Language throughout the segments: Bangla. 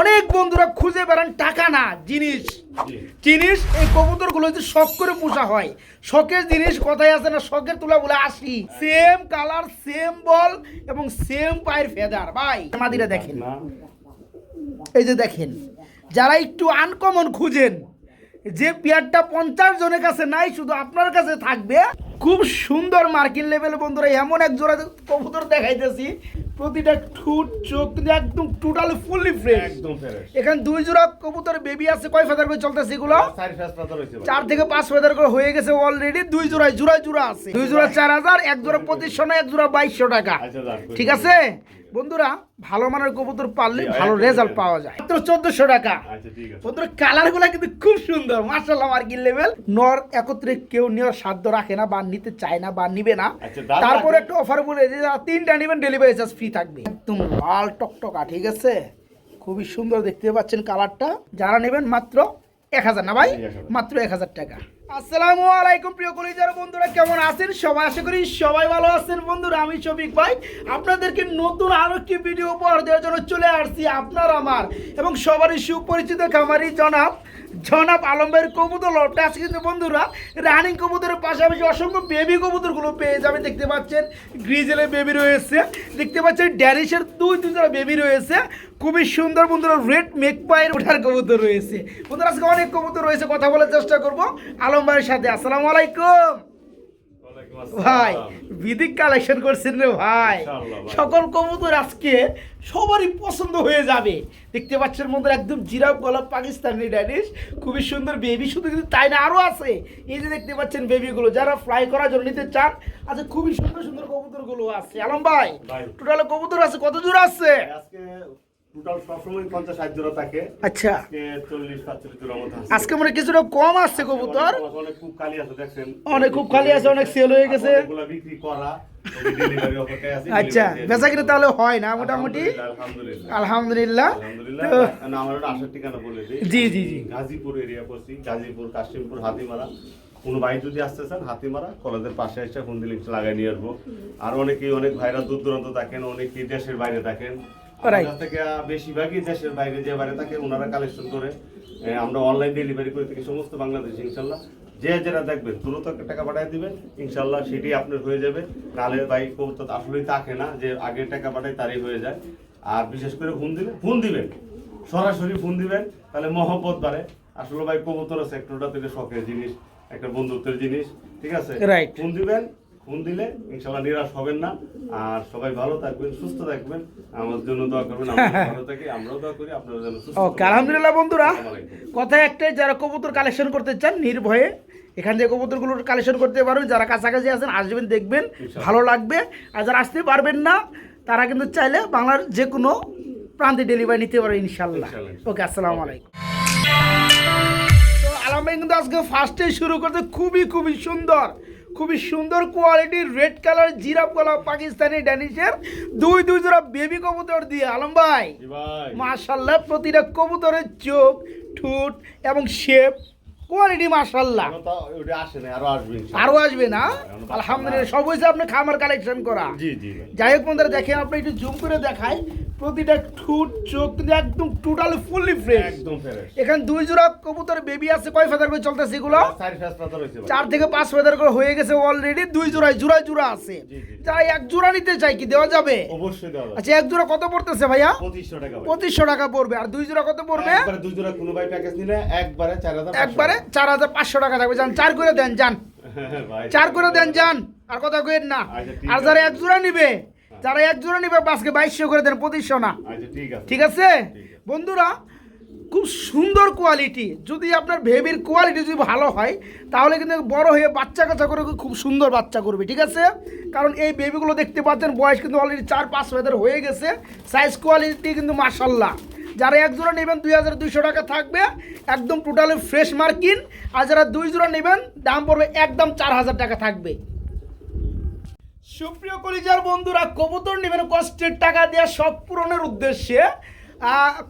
অনেক বন্ধুরা খুঁজে বেড়ান টাকা না জিনিস জিনিস এই কবুতরগুলো যে শখ করে পোষা হয়। শখের জিনিস কথাই আছে না, শখের তুলা বলে আসি। সেম কালার, সেম বল এবং সেম পায়ের ফেদার। ভাই মাদিরা দেখেন, এই যে দেখেন, যারা একটু আনকমন খুঁজেন, যে পেয়ারটা 50 জনের কাছে নাই, শুধু আপনার কাছে থাকবে। খুব সুন্দর মার্কিন লেভেল বন্ধুরা, এমন এক জোড়া কবুতর দেখাইতেছি, প্রতিটা ঠুট চোখ কিন্তু একদম টোটালি ফুললি ফ্রেশ, একদম ফ্রেশ। এখানে 2 জোড়া কবুতর বেবি আছে। কয় ফেদার করে চলতেছে এগুলো? 4 থেকে 5 ফেদার করে হয়ে গেছে অলরেডি। 2 জোড়ায় জোড়া আছে। 2 জোড়া 4000, এক জোড়া 2500 না, এক জোড়া 2200 টাকা। ঠিক আছে বন্ধুরা, ভালো মানের কবুতর পাললে ভালো রেজাল্ট পাওয়া যায়। মাত্র 1400 টাকা। বন্ধুরা কালার গুলা কিন্তু খুব সুন্দর মাশাআল্লাহ, মার্কিন লেভেল। নর একত্রে কেউ নেওয়ার সাধ্য রাখে না, বা নিতে চায় না, বা নিবে না। তারপরে একটা অফার বলে যে 3টা নেবেন ডেলিভারি চার্জ ফ্রি থাকবে। একদম লাল টকটকা, ঠিক আছে, খুবই সুন্দর দেখতে পাচ্ছেন কালারটা। যারা নেবেন মাত্র 1000 না ভাই, মাত্র 1000 টাকা। আসসালামু আলাইকুম প্রিয় কলিজার বন্ধুরা, কেমন আছেন সবাই? আশা করি সবাই ভালো আছেন। বন্ধুরা আমি শফিক ভাই আপনাদেরকে নতুন আরো একটি ভিডিও উপহার দেওয়ার জন্য চলে আসছি আপনার আমার এবং সবারই সুপরিচিত খামারি জনাব আলম ভাইয়ের কবুতর লটটা। আজকে কিন্তু বন্ধুরা রানিং কবুতরের পাশাপাশি অসংখ্য বেবি কবুতরগুলো পেয়ে যাবে। দেখতে পাচ্ছেন গ্রিজেলের বেবি রয়েছে, দেখতে পাচ্ছেন ড্যানিশের দুই জোড়া বেবি রয়েছে, খুবই সুন্দর বন্ধুরা। রেড মেকপাইয়ের ওঠার কবুতর রয়েছে বন্ধুরা। আজকে অনেক কবুতর রয়েছে, কথা বলার চেষ্টা করব আলম ভাইয়ের সাথে। আসসালামু আলাইকুম ভাই, বিদিক কালেকশন করছেন রে ভাই। সকল কবুতর আজকে সবারই পছন্দ হয়ে যাবে। দেখতে পাচ্ছেন বন্ধুরা, একদম জিরাফ গলা পাকিস্তানি ড্যানিশ, খুবই সুন্দর বেবি। শুধু কিন্তু তাই না, আরো আছে। এই যে দেখতে পাচ্ছেন বেবিগুলো, যারা ফ্লাই করার জন্য নিতে চান, আচ্ছা খুবই সুন্দর সুন্দর কবুতর গুলো আছে। আলম ভাই টোটাল কবুতর আছে কত জোড়া আছে? টোটাল সবসময় 50-60 জোড়া থাকে। আচ্ছা, আজকে 40-45 জোড়া মতো আছে। আজকে মানে কিছুটা কম আসছে কবুতর। অনেক খুব খালি আছে, দেখছেন অনেক খুব খালি আছে, অনেক সেল হয়ে গেছে। এগুলা বিক্রি করা, ডেলিভারি অপেক্ষায় আছে। আচ্ছা, বেচা কিনা তাহলে হয় না মোটামুটি? আলহামদুলিল্লাহ আলহামদুলিল্লাহ। আমার আসার ঠিকানা বলে দিই। জি জি জি, গাজীপুর এরিয়া পড়ছি, গাজীপুর, কাশিমপুর, হাতিমারা। কোনো ভাই যদি আসতে চান হাতিমারা কলেজের পাশে এসে ফোন দিলে লাগাই নিয়ে আসবো। আর অনেকেই, অনেক ভাইরা দূর দূরান্ত থাকেন, অনেকেই দেশের বাইরে থাকেন। থেকে বেশিরভাগই দেশের বাইরে যে বাইরে থাকে ওনারা কালেকশন করে, আমরা অনলাইন ডেলিভারি করে থাকি সমস্ত বাংলাদেশ। ইনশাল্লাহ যে যারা দেখবেন দ্রুত টাকা পাঠিয়ে দিবেন, ইনশাল্লাহ সেটি আপনার হয়ে যাবে। নালে ভাই কবুতর আসলেই থাকে না যে আগে টাকা পাঠায় তারই হয়ে যায়। আর বিশেষ করে ফোন দিবেন, সরাসরি ফোন দিবেন, তাহলে মহব্বত বাড়ে। আসলে ভাই কবুতর সেক্টরটা থেকে শখের জিনিস, একটা বন্ধুত্বের জিনিস, ঠিক আছে? ফোন দিবেন, ফোন দিলে ইনশাআল্লাহ নিরাশ হবেন না। আর সবাই ভালো থাকবেন, সুস্থ থাকবেন, আমাদের জন্য দোয়া করবেন। আমরা ভালো থাকি, আমরাও দোয়া করি আপনাদের জন্য সুস্থ। ওকে, আলহামদুলিল্লাহ বন্ধুরা। কথা একটাই, যারা কবুতর কালেকশন করতে চান নির্ভয়ে এখান থেকে কবুতরগুলো কালেকশন করতে পারবেন। যারা কাছাকাছি আছেন আসবেন, দেখবেন ভালো লাগবে। আর যারা আসতে পারবেন না তারা কিন্তু চাইলে বাংলার যে কোনো প্রান্তে ডেলিভারি নিতে পারবে ইনশাল্লাহ। ওকে, আসসালামু আলাইকুম। তো আলম ভাই কিন্তু আজকে ফার্স্টে শুরু করতে খুবই সুন্দর কোয়ালিটির রেড কালার জিরাফ গলা পাকিস্তানি ড্যানিশের দুই জোড়া বেবি কবুতর দিয়ে আলম ভাই মাশাআল্লাহ, প্রতিটা কবুতরের চোখ, ঠোঁট এবং শেপ কোয়ালিটি মাশাআল্লাহ। আরো আসবে না? আলহামদুলিল্লাহ, সব হয়েছে আপনি খামার কালেকশন করা। যাই হোক বন্ধুরা, দেখেন আপনি একটু জুম করে দেখাই, প্রতিটা ঠোঁট চোখ কিন্তু একদম টোটালি ফুললি ফ্রেশ, একদম ফ্রেশ। এখানে 2 জোড়া কবুতর বেবি আছে। কয় ফেদার করে চলতেছে এগুলো? 4 থেকে 5 ফেদার করে হয়ে গেছে অলরেডি। 2 জোড়া আছে। যারা এক জোড়া নিতে চাই কি দেওয়া যাবে? অবশ্যই দেওয়া যাবে। আচ্ছা, এক জোড়া কত পড়তেছে ভাইয়া? 2500 টাকা। 2500 টাকা পড়বে। আর 2 জোড়া কত পড়বে? একবারে 2 জোড়া কোনো ভাই প্যাকেজ নিলে একবারে 4500 টাকা থাকবে। যান 4 করে দেন, যান 4 করে দেন, যান। আর কথা কইেন না। আর যারা এক জোড়া নিবে, আজকে 2200 করে দেন, 2500 না। ঠিক আছে বন্ধুরা, খুব সুন্দর কোয়ালিটি। যদি আপনার বেবির কোয়ালিটি যদি ভালো হয় তাহলে কিন্তু বড় হয়ে বাচ্চা কাচ্চা করে খুব সুন্দর বাচ্চা করবে, ঠিক আছে? কারণ এই বেবিগুলো দেখতে পাচ্ছেন বয়স কিন্তু অলরেডি 4-5 ফেদার হয়ে গেছে। সাইজ কোয়ালিটি কিন্তু মাশাআল্লাহ। যারা এক জোড়া নেবেন 2200 টাকা থাকবে, একদম টোটালি ফ্রেশ মার্কিন। আর যারা 2 জোড়া নেবেন দাম পড়বে একদম 4000 টাকা থাকবে। সুপ্রিয় কলিজার বন্ধুরা, কবুতর নেবেন কষ্টের টাকা দেওয়া সব পূরণের উদ্দেশ্যে।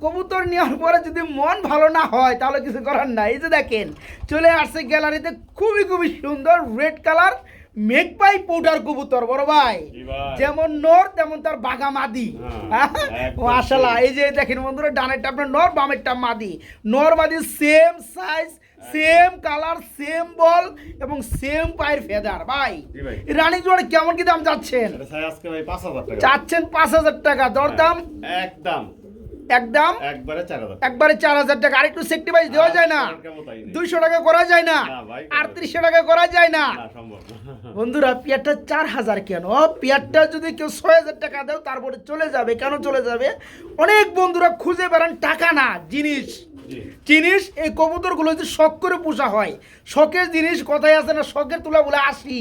কবুতর নেওয়ার পরে যদি মন ভালো না হয় তাহলে কিছু করার নাই। এই যে দেখেন চলে আসছে গ্যালারিতে খুবই সুন্দর রেড কালার মেঘপাই পৌডার কবুতর বড় ভাই, যেমন নর তেমন তার বাঘা মাদি। মাশাআল্লাহ, এই যে দেখেন বন্ধুরা, ডানেরটা আপনার নর, বামেরটা মাদি। নর মাদি same size, same colour, same বল এবং সেম পায়ের ফেদার। ভাই রানিং জোড়া কেমন কি দাম যাচ্ছেন? আজকে ভাই 5000 টাকা চাচ্ছেন 5000 টাকা, দরদাম একদম একদম একবারে 4000 একবারে 4000 টাকা। আর একটু সেক্টিভাইজ দেওয়া যায় না? 200 টাকা করা যায় না? 3800 টাকা করা যায় না? বন্ধুরা পেয়ারটা 4000 কেন? পেয়ারটা যদি কেউ 6000 টাকা দাও তারপরে চলে যাবে। কেন চলে যাবে? অনেক বন্ধুরা খুঁজে বেড়ান টাকা না, জিনিস। জিনিস এই কবুতরগুলো যে শখ করে পোষা হয়, শখের জিনিস, কথায় আছে না, শখের তুলা বলে আসি।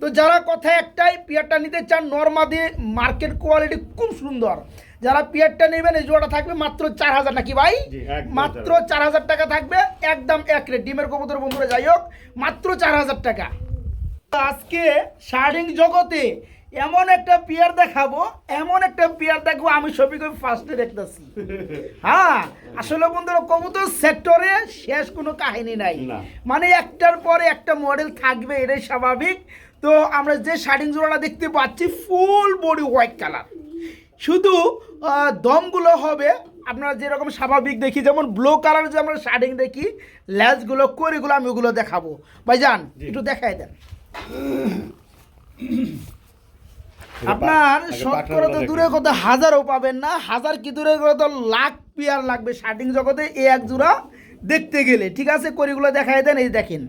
তো যারা কথা একটাই, পেয়ারটা নিতে চান নরমাদি, মার্কেট কোয়ালিটি খুব সুন্দর, যারা পেয়ারটা নেবেন এই জোড়াটা থাকবে মাত্র 4000 নাকি ভাই? মাত্র 4000 টাকা থাকবে, একদম এক রেট। ডিমের কবুতর বন্ধুরা যাই হোক, মাত্র 4000 টাকা। আজকে শার্ডিং জগতে এমন একটা পেয়ার দেখাবো, এমন একটা পেয়ার দেখবো, আমি সবই ফার্স্টে দেখতেছি। হ্যাঁ, আসলে বন্ধুরা কবুতর সেক্টরে শেষ কোনো কাহিনী নাই, মানে একটার পরে একটা মডেল থাকবে, এটাই স্বাভাবিক। তো আমরা যে শার্ডিং জোড়াটা দেখতে পাচ্ছি ফুল বডি হোয়াইট কালার, শুধু দমগুলো হবে আপনারা যেরকম স্বাভাবিক দেখি, যেমন ব্লু কালার যে আমরা শার্ডিং দেখি, লেজগুলো করিগুলো আমি ওগুলো দেখাবো। ভাইজান একটু দেখাই দেন। আপনার শতকরা তো দূরে কত হাজারও পাবেন না, হাজার কি দূরে কত লাখ পেয়ার লাগবে শার্টিং জগতে এই এক জোড়া দেখতে গেলে। ঠিক আছে, করিগুলো দেখাই দেন। এই দেখেন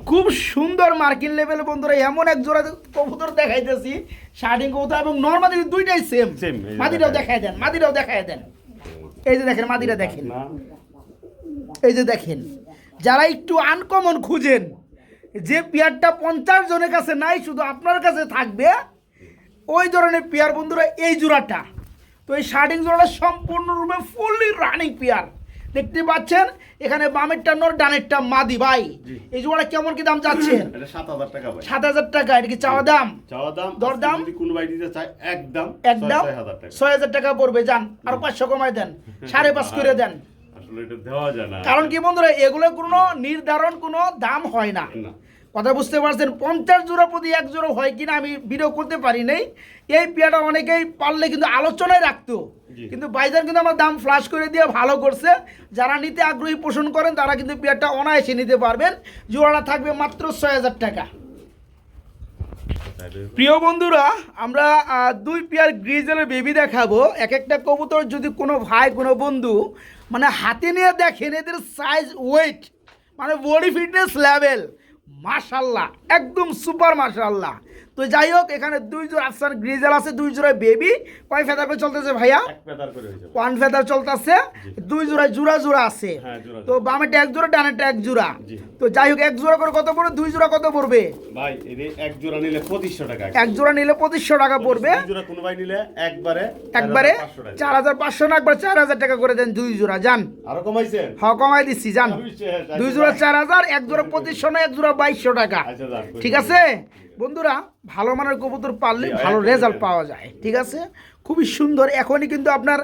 খুব সুন্দর মার্কিন লেভেল বন্ধুরা, এমন এক জোড়া কবুতর দেখাইতেছি, শার্টিং কবুতর এবং নরমাদি দুইটাই সেম। মাদিটাও দেখাই দেন, মাদিটাও দেখাই দেন। এই যে দেখেন মাদিটা দেখেন, এই যে দেখেন। যারা একটু আনকমন খুঁজেন, যে পেয়ারটা 50 জনের কাছে নাই, শুধু আপনার কাছে থাকবে, ওই ধরনের পেয়ার বন্ধুরা এই জোড়াটা। তো এই শার্টিং জোড়াটা সম্পূর্ণরূপে ফুললি রানিং পেয়ার দেখতে পাচ্ছেন। এখানে বামেরটা নর, ডানেরটা মাদি। ভাই এই জোড়াটা কেমন কি দাম যাচ্ছেন? 7000 টাকা ভাই। 7000 টাকা। এটা কি চাওয়া দাম? চাওয়া দাম, দরদাম যদি কোন ভাই দিতে চায় একদম 6000 টাকা পড়বে। যান আরো 500 কমাই দেন, 5.5 করে দেন। আসলে এটা দেওয়া যায় না, কারণ কি বন্ধুরা, এগুলো কোনো নির্ধারণ কোনো দাম হয় না। কথা বুঝতে পারছেন? 50 জোড়া প্রতি এক জোড়া হয় কিনা আমি ভিডিও করতে পারি নাই। এই পেয়ারটা অনেকেই পারলে কিন্তু আলোচনায় রাখতো, কিন্তু বাইজান কিন্তু আমার দাম ফ্লাশ করে দিয়ে ভালো করছে। যারা নিতে আগ্রহী পোষণ করেন তারা কিন্তু পেয়ারটা অনায়াসে নিতে পারবেন। জোড়াটা থাকবে মাত্র 6000 টাকা। প্রিয় বন্ধুরা, আমরা 2 পেয়ার গ্রিজেলের বেবি দেখাবো। এক একটা কবুতর যদি কোনো ভাই কোনো বন্ধু মানে হাতে নিয়ে দেখেন, এদের সাইজ, ওয়েট, মানে বডি ফিটনেস লেভেল মাশাআল্লাহ, একদম সুপার মাশাআল্লাহ। তো যাই হোক, এখানে 2 জোড়া আফসান গ্রিজেল আছে, 2 জোড়া বেবি। কয় ফেদার করে চলতেছে ভাইয়া? 1 ফেদার চলতেছে। 2 জোড়া জোড়া জোড়া আছে। তো বামেরটা 1 জোড়া, ডানেরটা 1 জোড়া। তো যাই হোক, 1 জোড়া করে কত পড়বে? 2 জোড়া কত পড়বে ভাই? এই 1 জোড়া নিলে 2500 টাকা। 1 জোড়া নিলে 2500 টাকা পড়বে। 2 জোড়া কোন ভাই নিলে একবারে 4500 না, একবার 4000 টাকা করে দেন 2 জোড়া। যান আরো কমাইছেন? হ্যাঁ কমাই দিচ্ছি, যান। 2 জোড়া 4000, 1 জোড়া 2500 না, 1 জোড়া 2200 টাকা। ঠিক আছে বন্ধুরা, ভালো মানের কবুতর পাললে ভালো রেজাল্ট পাওয়া যায়। ঠিক আছে, খুবই সুন্দর। এখনই কিন্তু আপনার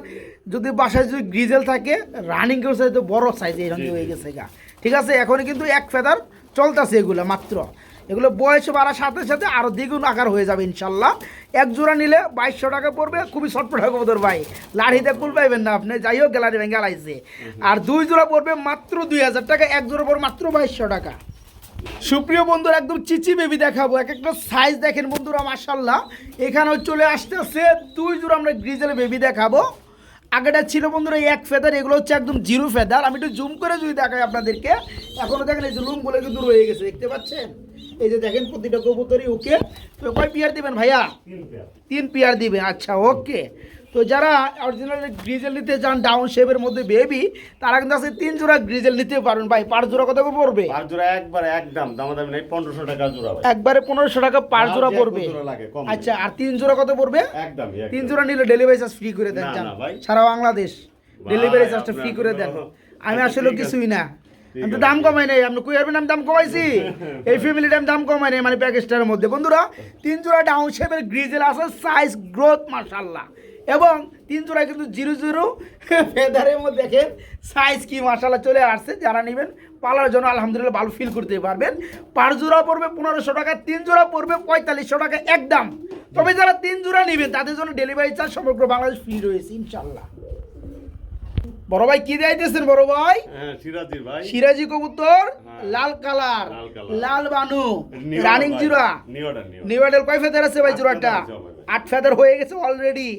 যদি বাসায় যদি গ্রিজেল থাকে, রানিং করছে তো বড় সাইজ এই রঙে হয়ে গেছে গা। ঠিক আছে, এখনই কিন্তু 1 ফেদার চলতেছে এগুলো মাত্র। এগুলো বয়স বাড়ার সাথে সাথে আরও দ্বিগুণ আকার হয়ে যাবে ইনশাল্লাহ। 1 জোড়া নিলে 2200 টাকা পড়বে। খুবই ছটপটা কবুতর ভাই, লাঠিতে কুল পাইবেন না আপনি। যাই হোক, গ্যালারি ভেঙে আলাইছে। আর 2 জোড়া পড়বে মাত্র 2000 টাকা, 1 জোড়া পড়বে মাত্র 2200 টাকা। সুপ্রিয় বন্ধুরা, একদম চিচি বেবি দেখাবো। এক একটা সাইজ দেখেন বন্ধুরা মাশাআল্লাহ। এখানেও চলে আসতেছে 2 জোড়া আমরা গ্রিজেলের বেবি দেখাবো। আগেটা ছিল বন্ধুরা 1 ফেদার, এগুলো হচ্ছে একদম 0 ফেদার। আমি একটু জুম করে যদি দেখাই আপনাদেরকে, এখনো দেখেন এই যে লুমগুলো কিন্তু রয়ে গেছে, দেখতে পাচ্ছেন? এই যে দেখেন প্রতিটা কবুতরই ওকে। তো কয় পেয়ার দিবেন ভাইয়া? 3 পেয়ার দিবেন। আচ্ছা ওকে। তো যারা অরিজিনাল গ্রিজেল নিতে চান ডাউন শেপের মধ্যে বেবি, তারা কিন্তু আছে 3 জোড়া গ্রিজেল নিতে পারবেন। ভাই পার জোড়া কত করে পড়বে? পার জোড়া একবারে একদম দামাদামি নাই, 1500 টাকা জোড়া ভাই। একবারে 1500 টাকা পার জোড়া পড়বে। আচ্ছা, আর 3 জোড়া কত পড়বে? একদম 3 জোড়া নিলে ডেলিভারি চার্জ ফ্রি করে দেন। সারা বাংলাদেশ ডেলিভারি চার্জটা ফ্রি করে দেন। আমি আসলে কিছুই না, আমি তো দাম কমাই নাই। আপনি কই আমি দাম কমাইছি? এই ফ্যামিলিটা আমি দাম কমাই নাই, মানে প্যাকেজটার মধ্যে। বন্ধুরা 3 জোড়া ডাউন শেপের গ্রিজেল আছে, সাইজ গ্রোথ মাশাআল্লাহ। এবং 3 জোড়া কিন্তু 0 0 ফেদারের মধ্যে দেখেন সাইজ কি মাশাআল্লাহ চলে আসছে। যারা নেবেন পালার জন্য আলহামদুলিল্লাহ ভালো ফিল করতে পারবেন। 5 জোড়া পড়বে 1500 টাকা, 3 জোড়া পড়বে 4500 টাকা একদম। তবে যারা 3 জোড়া নেবেন তাদের জন্য ডেলিভারি চার্জ সমগ্র বাংলাদেশ ফ্রি রয়েছে ইনশাল্লাহ। বড় ভাই কি দিতেছেন বড় ভাই? হ্যাঁ সিরাজি ভাই, সিরাজি কবুতর, লাল কালার, লাল কালার। লাল বানু, নিউ রানিং ভাই, জোড়া। New order, new new ideal কয় ফেদার আছে ভাই জোড়াটা? 8 ফেদার হয়ে গেছে অলরেডি।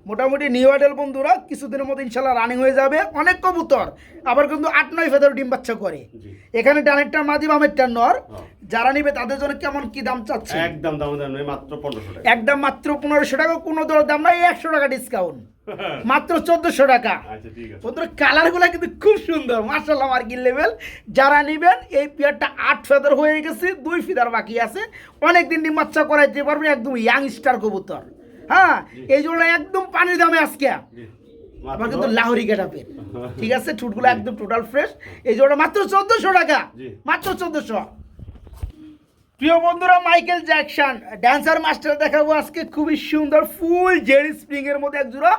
মোটামুটি নিউ আইডেল বন্ধুরা কিছুদিনের মধ্যে ইনশাল্লাহ রানিং হয়ে যাবে। অনেক কবুতর আবার কিন্তু 8-9 ফেদার ডিম বাচ্চা করে। জি। এখানে ডানেরটা মাদি বামেরটা নর। হ্যাঁ। যারা নিবে তাদের জন্য কেমন কি দাম চাচ্ছে? একদম দাম নেই, মাত্র 1500 টাকা। একদম মাত্র 1500 টাকা, কোনো দর দাম নাই, 100 টাকা ডিসকাউন্ট, মাত্র 1400 টাকা। আচ্ছা ঠিক আছে। বন্ধুরা কালারগুলো কিন্তু খুব সুন্দর মাশাআল্লাহ, মার্কিন লেভেল। যারা নেবেন এই পেয়ারটা 8 ফেদার হয়ে গেছে, 2 ফেদার বাকি আছে, অনেকদিন ডিম বাচ্চা করাইতে পারবেন, একদম ইয়াং স্টার কবুতর। হ্যাঁ, এই জন্য একদম পানির দামে আজকে জি। আমার কিন্তু লাহোরি গেটাপের, ঠিক আছে, ঠুটগুলো একদম টোটাল ফ্রেশ। এই জন্য মাত্র 1400 টাকা, জি। মাত্র 1400। প্রিয় বন্ধুরা মাইকেল জ্যাকসন ড্যান্সার মাস্টার দেখাবো আজকে, খুবই সুন্দর ফুল জেরি স্প্রিং এর মধ্যে এক জোড়া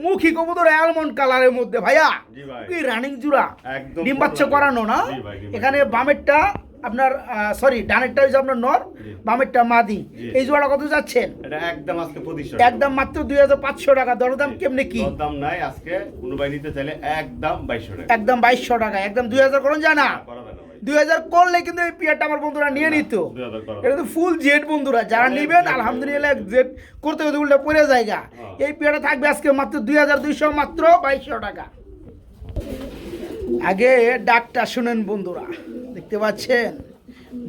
মুখী কবুতর অ্যালমন্ড কালারের মধ্যে। ভাইয়া জি ভাই। কি রানিং জোড়া, একদম ডিম বাচ্চা full করানো না? জি ভাই, ডিম এখানে বাচ্চা। বামেরটা আপনার সরি ডানেরটা হচ্ছে আপনার নর, জি। বামেরটা মাদি। জি। এই জোড়াটা কত যাচ্ছেন? এটা একদম আজকে 2500 একদম মাত্র 2500 টাকা। দরদাম কেমনে কি? দাম নাই আজকে, কোনো ভাই নিতে চাইলে একদম 2200 টাকা। একদম 2200 টাকা, একদম 2000 করুন যায় না? করা যাবে না ভাই। 2000 করলে কিন্তু এই পিয়ারটা আমার বন্ধুরা নিয়ে নিত। 2000 করা এটা তো ফুল জেড বন্ধুরা, যারা অনেক নেবেন jet আলহামদুলিল্লাহ জেড করতে করতে উল্টা পড়ে জায়গা। হ্যাঁ। এই পিয়ারটা থাকবে আজকে মাত্র 2200, মাত্র 2200 টাকা। আগে ডাকটা শুনেন বন্ধুরা, দেখতে পাচ্ছেন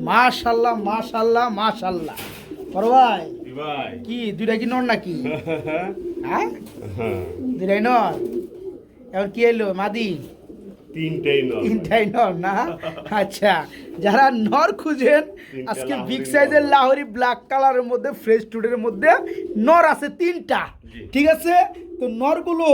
মাশাআল্লাহ মাশাআল্লাহ মাশাআল্লাহ। বড় ভাই জি ভাই। কি দুইটা কি নর নাকি? হ্যাঁ দুইটাই নর। এখন কি এলো মাদি? তিনটেই নর। তিনটাই নর না? আচ্ছা, যারা নর খুঁজেন তিনটা আজকে লাহোরি বিগ সাইজের নর। লাহোরি ব্ল্যাক কালারের মধ্যে ফ্রেশ টুডের মধ্যে নর আছে 3টা, জি। ঠিক আছে। তো নরগুলো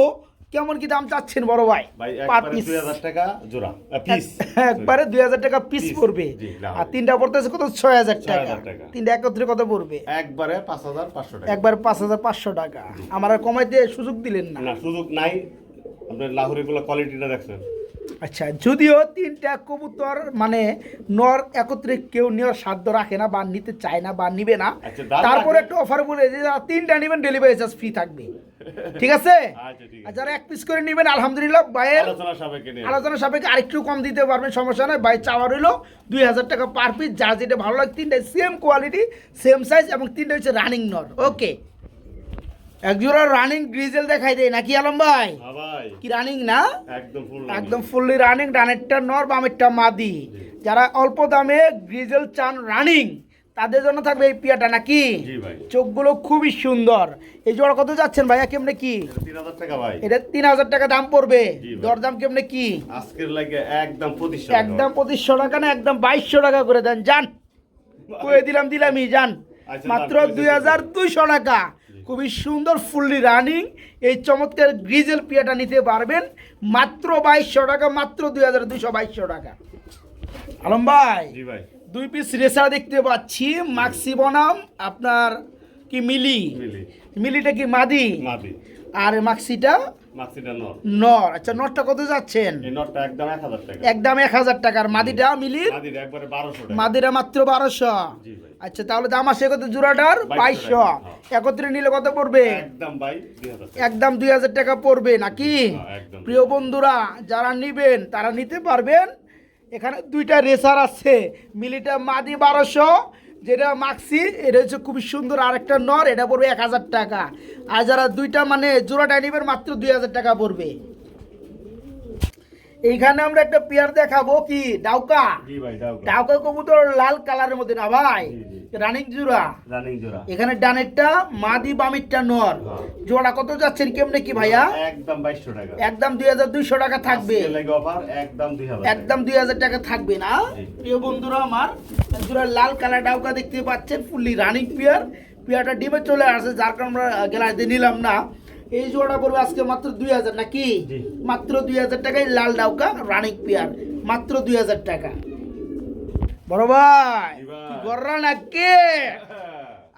কেমন কি দাম চাচ্ছেন বড় ভাই? ভাই পার একবারে পিস 2000 টাকা জোড়া, পিস। একবারে 2000 টাকা পিস Piece, পড়বে। জি, লাহোরি। আর 3টা পড়তেছে কত? 6000 টাকা। 6000 টাকা। 3টা একত্রে কত পড়বে? একবারে 5500 টাকা। একবার 5500 টাকা। আমার আর কমাইতে সুযোগ দিলেন না। না সুযোগ নাই, আপনার লাহোরের গুলো কোয়ালিটিটা দেখছেন। আচ্ছা, যদিও 3টা কবুতর মানে নর একত্রে কেউ নেওয়ার সাধ্য রাখে না বা নিতে চায় না বা নিবে না, আচ্ছা, দাম তারপরে রাখবে। একটা অফার বলে যে যারা 3টা নেবেন ডেলিভারি চার্জ ফ্রি থাকবে, ঠিক আছে। আচ্ছা ঠিক আর আছে। যারা 1 পিস করে নেবেন আলহামদুলিল্লাহ বাইয়ের আলোচনা সাপেক্ষে নিয়ে আলোচনা সাপেক্ষে আরেকটু কম দিতে পারবেন, সমস্যা নয়। বাই চাওয়া রইলো 2000 টাকা পার পিস, যার যেটা ভালো লাগে। 3টাই সেম কোয়ালিটি সেম সাইজ এবং 3টা হচ্ছে রানিং নর। ওকে, একজোড়া রানিং গ্রিজেল দেখাই দেয় নাকি আলম ভাই? হ্যাঁ ভাই, কি রানিং না? একদম ফুল একদম ফুললি রানিং, ডানেরটা নর বামেরটা মাদি। যারা অল্প দামে গ্রিজেল চান রানিং তাদের জন্য থাকবে এই পিয়াটা নাকি? জি ভাই। চোখগুলো খুবই সুন্দর। এই জোড়া কত যাচ্ছেন ভাইয়া কেমনে কি? 3000 টাকা ভাই। এটা 3000 টাকা দাম পড়বে। জি ভাই। দরদাম কেমনে কি? আজকের লাগে একদম 2500 টাকা। একদম 2500 টাকা না, একদম 2200 টাকা করে দেন যান। কয়ে দিলামই যান, আচ্ছা, মাত্র দাম করেছে। 2200 টাকা। খুবই সুন্দর ফুললি রানিং এই চমৎকার গ্রিজেল পিয়াটা নিতে পারবেন মাত্র 2200 টাকা, মাত্র 2200 টাকা। আলম ভাই জি ভাই। 2 পিস রেসার দেখতে পাচ্ছি, মাক্সি বনাম আপনার কি মিলি? মিলি। মিলিটা কি মাদি মাদি। আর মাক্সিটা মাক্সিটা নর। নর। আচ্ছা, নরটা কত যাচ্ছেন? এই নটটা একদম 1000 টাকা। একদম 1000 টাকার। মাদিটা মিলির মাদির একবারে 1200 টাকা। মাদিরা মাত্র 1200। জি ভাই। আচ্ছা, তাহলে দাম আসে কত জোড়াটার? 2200। হ্যাঁ। একত্রে নিলে কত পড়বে? একদম ভাই 2000 টাকা। একদম 2000 টাকা পড়বে নাকি? হ্যাঁ, একদম। প্রিয় বন্ধুরা যারা নিবেন তারা নিতে পারবেন। এখানে 2টা রেসার আছে, মিলিটা মাদি 1200, যেটা মাক্সি এটা হচ্ছে খুবই সুন্দর, আরেকটা নর এটা পড়বে 1000 টাকা। আর যারা 2টা মানে জোড়াটা নিবেন মাত্র 2000 টাকা পড়বে। এইখানে আমরা একটা পেয়ার দেখাবো, কি ডাউকা? জি ভাই দাও। ডাউকা কবুতর লাল কালারের মধ্যে না ভাই, জি, জি। রানিং জোড়া। রানিং জোড়া। এখানে ডানেরটা মাদি বামেরটা নর। হ্যাঁ। জোড়া কত যাচ্ছেন কেমনে কি ভাইয়া? একদম 2200 টাকা। একদম 2200 টাকা থাকবে। আজকের লাগে অফার একদম 2000 টাকা। একদম 2000 টাকা থাকবে না? জি। প্রিয় বন্ধুরা আমার জোড়া লাল কালার ডাউকা দেখতে পাচ্ছেন, ফুললি রানিং পেয়ার। পেয়ারটা ডিমে চলে আসে, যার কারণে আমরা গ্যালারিতে নিলাম না। এই জোড়া পড়বে আজকে মাত্র 2000 নাকি? জি। মাত্র 2000 টাকায় লাল ডাউকা রানিং পেয়ার, মাত্র 2000 টাকা। বড় ভাই জি ভাই। কি গররা নাকি?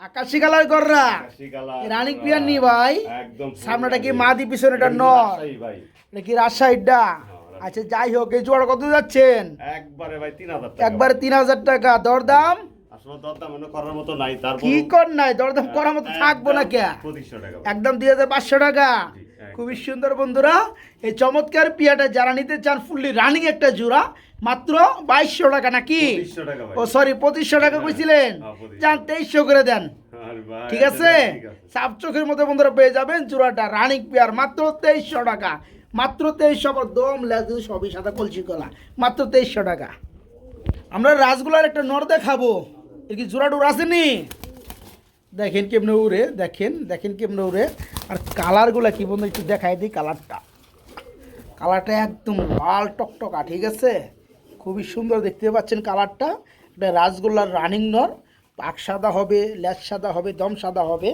আকাশি কালার গররা, আকাশি কালার। রানিং পিয়ার নি ভাই। একদম সামনেটা কি মাদি, পিছনেটা নর। রাজশাহী ভাই। এটা কি রাজশাহীটা? আচ্ছা যাই হোক, এই জোড়া কত যাচ্ছেন? একবারে ভাই 3000 টাকা। একবারে 3000 টাকা। দরদাম আসলে দরদাম মনে করার মতো নাই, তারপর কি কর নাই, দরদাম করার মতো থাকবো না কে? 2500 টাকা। একদম 2500 টাকা। জি, একদম। খুবই সুন্দর বন্ধুরা, এই চমৎকার পিয়াটা যারা নিতে চান ফুললি রানিং একটা জোড়া মাত্র 2200 টাকা নাকি? 2500 টাকা ভাই। ও সরি 2500 টাকা কইছিলেন, হ্যাঁ, 2500 যান 2300 করে দেন। আরে ভাই, ঠিক আছে, ঠিক আছে। সাপ চোখের মধ্যে বন্ধুরা পেয়ে যাবেন জোড়াটা রানিং পেয়ার মাত্র 2300 টাকা। মাত্র 2300, আবার দম লেজ সবই সাদা কলসি কলা, মাত্র 2300 টাকা। আমরা রাসগোলার একটা নর দেখাবো, এর কি জোড়া ডোর আসেনি? দেখেন কেমনে উড়ে, দেখেন কেমনে উড়ে। আর কালারগুলা কি বন্ধু একটু দেখাই দিই। কালারটা একদম লাল টকটকা, ঠিক আছে, খুবই সুন্দর দেখতে পাচ্ছেন কালারটা। এটা রাসগোল্লার রানিং নর, পাক সাদা হবে, লেজ সাদা হবে, দম সাদা হবে।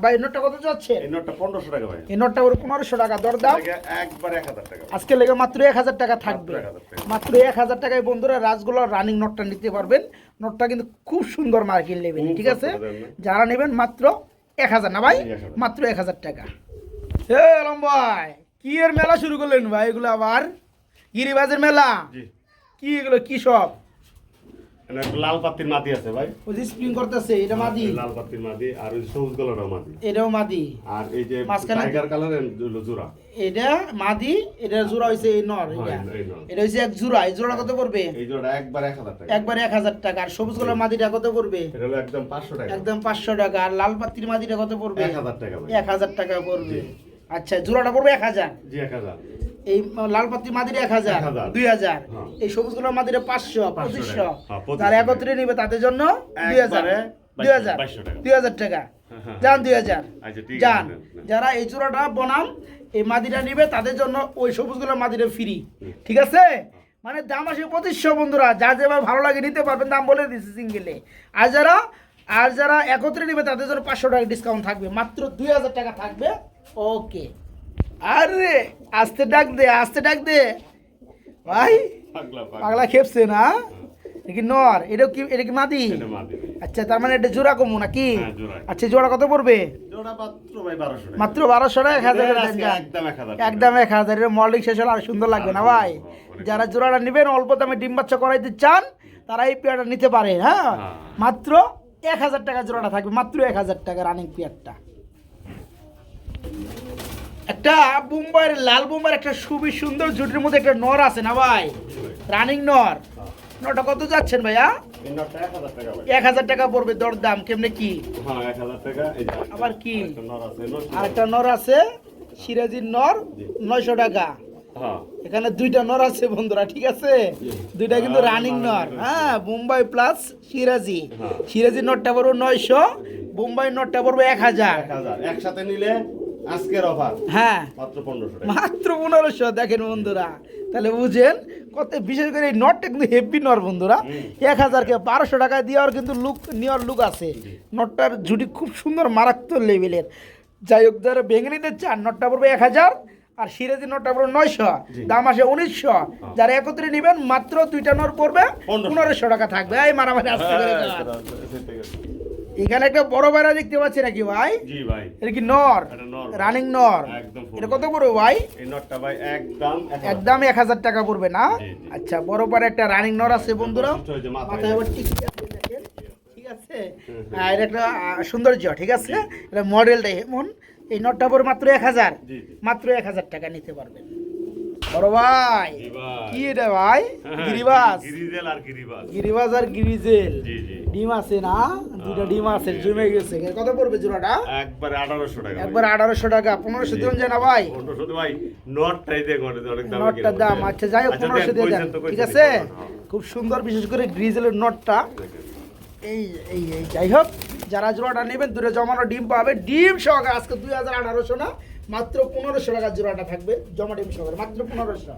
ভাই নোটটা কত যাচ্ছে? এই নোটটা 1500 টাকা ভাই। এই নোটটা ওর 1500 টাকা। দরদাম একবারে 1000 টাকা। আজকে লেগে মাত্র 1000 টাকা থাকবে। মাত্র 1000 টাকা। মাত্র 1000 টাকায় বন্ধুরা রাসগোল্লার রানিং নোটটা নিতে পারবেন। নোটটা কিন্তু খুব সুন্দর মার্কিন লেভেল, ঠিক আছে। যারা নেবেন মাত্র 1000 না ভাই, 1000 মাত্র 1000 টাকা। হে আলম ভাই, কি এর মেলা শুরু করলেন ভাই? এগুলো আবার গিরিবাজের মেলা? জি। কি এগুলো, কি সব? এখানে একটা লাল পাত্তির মাদি আছে ভাই। ওই যে স্প্রিং করতেছে, এটা মাদি? এই লাল পাত্তির মাদি, আর ওই সবুজ কালারও মাদি। এটাও মাদি। আর এই যে মাঝখানে- টাইগার কালারের জোড়া। এটা মাদি, এটা জোড়া হইছে এই নর। এটা এই নর। এটা হইছে এক জোড়া। এই জোড়া কত পড়বে? এই জোড়া একবার 1000 টাকা। একবারে 1000 টাকা। আর সবুজ কালার মাদিটা কত পড়বে? এটা হলো একদম 500 টাকা। একদম 500 টাকা। আর লাল পাত্তির মাদিটা কত পড়বে? 1000 টাকা ভাই। 1000 টাকা পড়বে। আচ্ছা, জোড়াটা পড়বে 1000। জি 1000। এই লাল পাত্তির মাদিটা 1000, 1000, 2000। হ্যাঁ। এই সবুজ কালার মাদিটা 500, 2500। হ্যাঁ, 2500 যারা একত্রে নিবে তাদের জন্য 2000, একবারে 2000, 2200 টাকা। 2000 টাকা। হ্যাঁ। যান 2000। আচ্ছা, ঠিক যান। আছে, দেন। যারা এই জোড়াটা বনাম এই মাদিটা নিবে তাদের জন্য ওই সবুজ কালার মাদিটা ফ্রি, ঠিক আছে। মানে দাম আসে 2500 বন্ধুরা, যা যেভাবে ভালো লাগে নিতে পারবেন, দাম বলে দিচ্ছি সিঙ্গেলে। আর যারা একত্রে নিবে তাদের জন্য 500 টাকা ডিসকাউন্ট থাকবে, মাত্র 2000 টাকা থাকবে। ওকে, আরে আস্তে ডাক দে ভাই, পাগলা খেপছে না? এটা কি নর? এটা কি মাদি? এটা মাদি ভাই। আচ্ছা, তার মানে এটা জোড়া কমু নাকি? হ্যাঁ, জোড়া। আচ্ছা, জোড়া কত পড়বে? জোড়া মাত্র ভাই 1200 টাকা। মাত্র 1200 টাকা। 1000 করে দেন, যান। একদম 1000 টাকা। একদম 1000। এর মডেলিং শেষ হলে আর সুন্দর লাগবে না ভাই। যারা জোড়াটা নেবেন, অল্প দামে ডিম বাচ্চা করাইতে চান, তারা এই পেয়ারটা নিতে পারে। হ্যাঁ, হ্যাঁ। মাত্র 1000 টাকা জোড়াটা থাকবে, মাত্র 1000 টাকা রানিং পেয়ারটা। একটা বোম্বাইয়ের লাল বোম্বাইয়ের একটা খুবই সুন্দর জুটির মধ্যে একটা নর আছে না ভাই, রানিং নর। নরটা কত যাচ্ছেন ভাইয়া? এই নোটটা 1000 টাকা ভাই। 1000 টাকা পড়বে। দরদাম কেমনে কি? হ্যাঁ, 1000 টাকা। এই যে আবার কি? একটা নর আছে, নর। আর একটা নর আছে, সিরাজির নর, 900 টাকা। হ্যাঁ। এখানে দুইটা নর আছে বন্ধুরা, ঠিক আছে। দুইটা কিন্তু রানিং নর। হ্যাঁ, বোম্বাই প্লাস সিরাজি। হ্যাঁ। সিরাজি নটটা পড়বে 900, বোম্বাই নটটা পড়বে 1000। 1000 একসাথে নিলে আজকের অফার হ্যাঁ, মাত্র 1500 টাকা। মাত্র 1500। দেখেন বন্ধুরা, তাহলে বুঝেন কত, বিশেষ করে এই নটটা কিন্তু হেভি নর বন্ধুরা। 1000কে 1200 টাকায় দেওয়ার কিন্তু নেওয়ার লুক আছে। নটটার জুটি খুব সুন্দর, মারাত্মক লেভেলের। যাই হোক, যারা ভেঙে নিতে চান, নটটা পড়বে 1000, আর সিরাজি নটটা পড়বে 900, দাম আসে 1900। যারা একত্রে নেবেন, মাত্র দুইটা নর পড়বে 1500 টাকা থাকবে। এই মারামারি আসতে করে এখানে একটা বড় বাইরা দেখতে পাচ্ছি নাকি ভাই? জি ভাই। এটা কি নর? এটা নর। রানিং নর। একদম full এটা কত পড়বে ভাই? এই নটটা ভাই একদম 1000 একদম 1000 টাকা পড়বে না? জি, জি। আচ্ছা, বড় পারে একটা রানিং নর আছে বন্ধুরা, বৈশিষ্ট্য হয়েছে মাথায়। মাথায় আবার টিকি আছে, দেখেন, ঠিক আছে। এটা একটা সৌন্দর্য, ঠিক আছে। এটা মডেলটাই এমন। এই নটটা পড়বে মাত্র 1000, জি, জি। মাত্র 1000 টাকা নিতে পারবেন। বড় ভাই, জি ভাই। কি এটা ভাই? হ্যাঁ, গিরিবাজ। গিরিজেল আর গিরিবাজ। গিরিবাজ আর গিরিজেল। জি, জি। ডিম আছে না? দুইটা ডিম আছে, জমে গেছে। কত পড়বে জোড়াটা? একবারে 1800 টাকা। একবার 1800 টাকা। 1500 দিন যায় না ভাই? 1500 ভাই, নটটাই দেখো, অনেক দাম। নটটার দাম, আচ্ছা যাই হোক, 1500 দিয়ে দেন, ঠিক আছে। খুব সুন্দর, বিশেষ করে গ্রিজেলের নটটা। এই এই এই যাই হোক, যারা জোড়াটা নেবেন, দূরে জমানো ডিম পাবে, ডিম সহকারে। আজকে 2800 না, মাত্র 1500 টাকা জোড়াটা থাকবে, জমা ডিম সহকারে, মাত্র 1500।